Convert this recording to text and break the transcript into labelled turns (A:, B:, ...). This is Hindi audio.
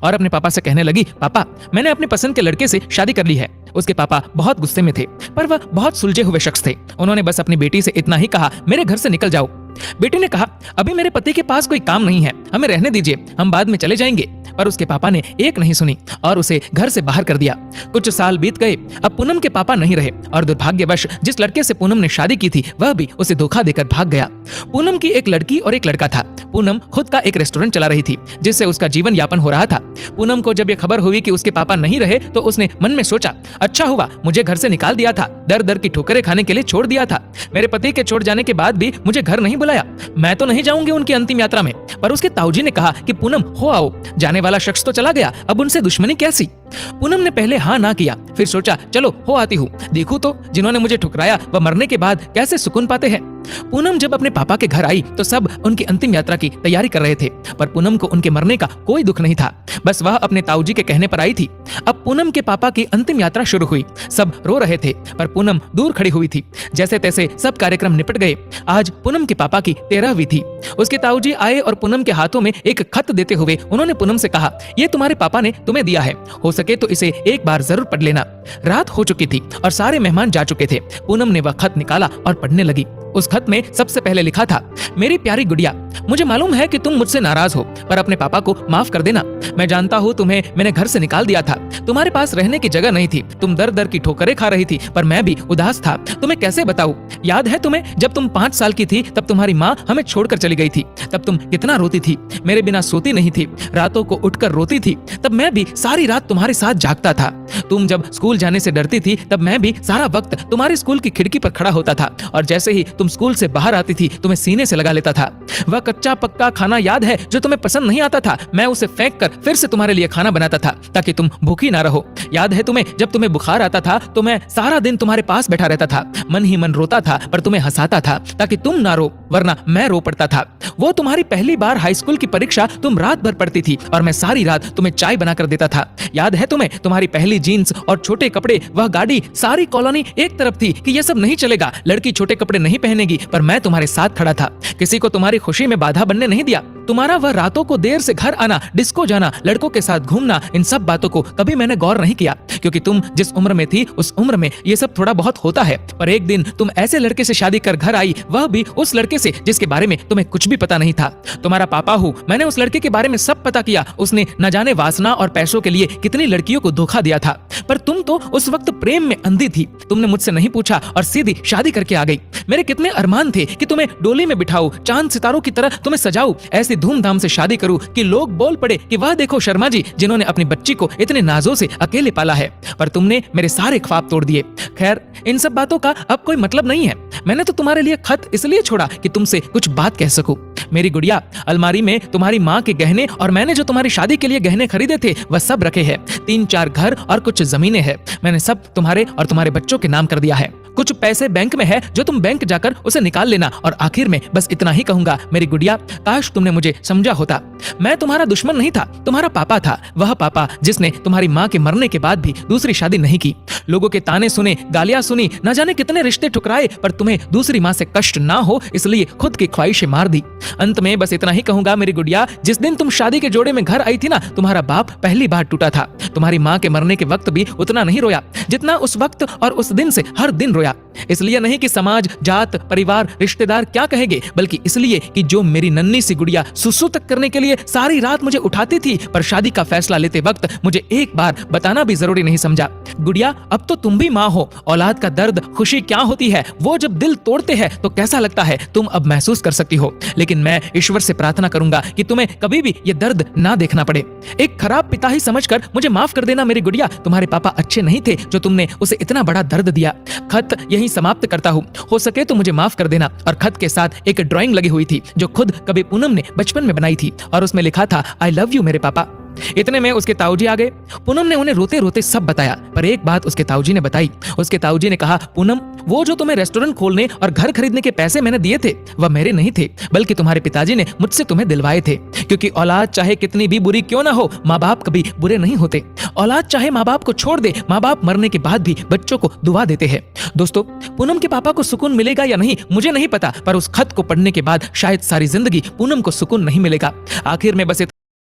A: और अपने पापा से कहने लगी, पापा मैंने अपने पसंद के लड़के से शादी कर ली है। उसके पापा बहुत गुस्से में थे, पर वह बहुत सुलझे हुए शख्स थे। उन्होंने बस अपनी बेटी से इतना ही कहा, मेरे घर से निकल जाओ। बेटी ने कहा, अभी मेरे पति के पास कोई काम नहीं है, हमें रहने दीजिए, हम बाद में चले जाएंगे। पर उसके पापा ने एक नहीं सुनी और उसे घर से बाहर कर दिया। कुछ साल बीत गए। अब पूनम के पापा नहीं रहे और दुर्भाग्यवश जिस लड़के से पूनम ने शादी की थी वह भी उसे धोखा देकर भाग गया। पूनम की एक लड़की और एक लड़का था। पूनम खुद का एक रेस्टोरेंट चला रही थी जिससे उसका जीवन यापन हो रहा था। पूनम को जब यह खबर हुई कि उसके पापा नहीं रहे तो उसने मन में सोचा, अच्छा हुआ मुझे घर से निकाल दिया था, दर दर की ठोकरें खाने के लिए छोड़ दिया था। मेरे पति के छोड़ जाने के बाद भी मुझे घर नहीं बुलाया, मैं तो नहीं जाऊंगी उनकी अंतिम यात्रा में। पर उसके ताऊजी ने कहा कि पूनम हो आओ, जाने वाला शख्स तो चला गया, अब उनसे दुश्मनी कैसी। पूनम ने पहले हाँ ना किया, फिर सोचा चलो हो आती हूँ, देखूं तो जिन्होंने मुझे ठुकराया वह मरने के बाद कैसे सुकून पाते हैं। पूनम जब अपने पापा के घर आई तो सब उनकी अंतिम यात्रा की तैयारी कर रहे थे, पर पूनम को उनके मरने का कोई दुख नहीं था, बस वह अपने ताऊजी के कहने पर आई थी। अब पूनम के पापा की अंतिम यात्रा शुरू हुई। सब रो रहे थे पर पूनम दूर खड़ी हुई थी। जैसे तैसे सब कार्यक्रम निपट गए। आज पूनम के पापा की 13वीं थी। उसके ताऊजी आए और पूनम के हाथों में एक खत देते हुए उन्होंने पूनम से कहा, ये तुम्हारे पापा ने तुम्हें दिया है, हो सके तो इसे एक बार जरूर पढ़ लेना। रात हो चुकी थी और सारे मेहमान जा चुके थे। पूनम ने वह खत निकाला और पढ़ने लगी। उस खत में सबसे पहले लिखा था, मेरी प्यारी गुड़िया, मुझे मालूम है कि तुम मुझसे नाराज हो, पर अपने पापा को माफ कर देना। मैं जानता हूँ तुम्हें मैंने घर से निकाल दिया था, तुम्हारे पास रहने की जगह नहीं थी, तुम दर दर की ठोकरें खा रही थी, पर मैं भी उदास था। तुम्हें कैसे बताऊं? याद है तुम्हें जब तुम 5 साल की थी तब तुम्हारी माँ हमें छोड़कर चली गई थी, तब तुम कितना रोती थी, मेरे बिना सोती नहीं थी, रातों को उठकर रोती थी, तब मैं भी सारी रात तुम्हारे साथ जागता था। तुम जब स्कूल जाने से डरती थी तब मैं भी सारा वक्त तुम्हारे स्कूल की खिड़की पर खड़ा होता था और जैसे ही तुम स्कूल से बाहर आती थी तुम्हें सीने से लगा लेता था। वह कच्चा पक्का खाना याद है जो तुम्हें पसंद नहीं आता था, मैं उसे फेंक कर फिर से तुम्हारे लिए खाना बनाता था ताकि तुम भूखी ना रहो। याद है तुम्हें जब तुम्हें बुखार आता था तो मैं सारा दिन तुम्हारे पास बैठा रहता था, मन ही मन रोता था पर तुम्हें हंसाता था ताकि तुम ना रो, वरना मैं रो पड़ता था। वो तुम्हारी पहली बार हाई स्कूल की परीक्षा तुम रात भर पढ़ती थी और मैं सारी रात तुम्हें चाय बनाकर देता था। याद है तुम्हें तुम्हारी पहली जीन्स और छोटे कपड़े, वह गाड़ी, सारी कॉलोनी एक तरफ थी कि ये सब नहीं चलेगा, लड़की छोटे कपड़े नहीं पहनेगी, पर मैं तुम्हारे साथ खड़ा था, किसी को तुम्हारी खुशी में बाधा बनने नहीं दिया। तुम्हारा वह रातों को देर से घर आना, डिस्को जाना, लड़कों के साथ घूमना, इन सब बातों को कभी मैंने गौर नहीं किया, क्योंकि तुम जिस उम्र में थी उस उम्र में ये सब थोड़ा बहुत होता है। पर एक दिन तुम ऐसे लड़के से शादी कर घर आई, वह भी उस लड़के से जिसके बारे में तुम्हें कुछ भी पता नहीं था। तुम्हारा पापा हूँ, मैंने उस लड़के के बारे में सब पता किया, उसने न जाने वासना और पैसों के लिए कितनी लड़कियों को धोखा दिया था, पर तुम तो उस वक्त प्रेम में अंधी थी। तुमने मुझसे नहीं पूछा और सीधी शादी करके आ गई। मेरे कितने अरमान थे कि तुम्हें डोली में बिठाऊं, चांद सितारों की तरह तुम्हें सजाऊं, ऐसी धूमधाम से शादी करूं कि लोग बोल पड़े कि वह देखो शर्मा जी जिन्होंने अपनी बच्ची को इतने नाजों से अकेले पाला है। पर तुमने मेरे सारे ख्वाब तोड़ दिए। खैर, इन सब बातों का अब कोई मतलब नहीं है। मैंने तो तुम्हारे लिए खत इसलिए छोड़ा कि तुमसे कुछ बात कह सकूं। मेरी गुड़िया, अलमारी में तुम्हारी माँ के गहने और मैंने जो तुम्हारी शादी के लिए गहने खरीदे थे वह सब रखे हैं। 3-4 घर और कुछ जमीनें हैं, मैंने सब तुम्हारे और तुम्हारे बच्चों के नाम कर दिया है। कुछ पैसे बैंक में है जो तुम बैंक जाकर उसे निकाल लेना। और आखिर में बस इतना ही कहूंगा, मेरी गुड़िया, काश तुमने मुझे समझा होता। मैं तुम्हारा दुश्मन नहीं था, तुम्हारा पापा था, वह पापा जिसने तुम्हारी माँ के मरने के बाद भी दूसरी शादी नहीं की। लोगों के ताने सुने, गालियां सुनी, न जाने कितने रिश्ते ठुकराए, पर तुम्हें दूसरी माँ से कष्ट ना हो इसलिए खुद की ख्वाहिशें मार दी। अंत में बस इतना ही कहूंगा, मेरी गुड़िया, जिस दिन तुम शादी के जोड़े में घर आई थी ना, तुम्हारा बाप पहली बार टूटा था। तुम्हारी माँ के मरने के वक्त भी उतना नहीं रोया जितना उस वक्त और उस दिन से हर दिन रोया। इसलिए नहीं कि समाज, जात, परिवार, रिश्तेदार क्या कहेंगे, बल्कि इसलिए कि जो मेरी नन्ही सी गुड़िया सुसु तक करने के लिए सारी रात मुझे उठाती थी, पर शादी का फैसला लेते वक्त मुझे एक बार बताना भी जरूरी नहीं समझा। गुड़िया, अब तो तुम भी माँ हो, औलाद का दर्द, खुशी क्या होती है, वो जब दिल तोड़ते हैं तो कैसा लगता है, तुम अब महसूस कर सकती हो। लेकिन मैं ईश्वर से प्रार्थना करूंगा कि तुम्हें कभी भी ये दर्द ना देखना पड़े। एक खराब पिता ही समझकर मुझे माफ कर देना मेरी गुड़िया, तुम्हारे पापा अच्छे नहीं थे जो तुमने उसे इतना बड़ा दर्द दिया। खत यही समाप्त करता हूँ, हो सके तो मुझे माफ कर देना। और खत के साथ एक ड्राइंग लगी हुई थी जो खुद कभी पूनम ने बचपन में बनाई थी और उसमें लिखा था, आई लव यू मेरे पापा। इतने में उसके ताऊजी आ गए। पूनम ने उन्हें रोते रोते सब बताया, पर एक बात उसके ताऊजी ने बताई। उसके ताऊजी ने कहा, पूनम, वो जो तुम्हें रेस्टोरेंट खोलने और घर खरीदने के पैसे मैंने दिए थे वह मेरे नहीं थे, बल्कि तुम्हारे पिताजी ने मुझसे तुम्हें दिलवाए थे। क्योंकि औलाद चाहे कितनी भी बुरी क्यों ना हो, माँ बाप कभी बुरे नहीं होते। औलाद चाहे माँ बाप को छोड़ दे, माँ बाप मरने के बाद भी बच्चों को दुआ देते हैं। दोस्तों, पूनम के पापा को सुकून मिलेगा या नहीं मुझे नहीं पता, पर उस खत को पढ़ने के बाद शायद सारी जिंदगी पूनम को सुकून नहीं मिलेगा। आखिर में बस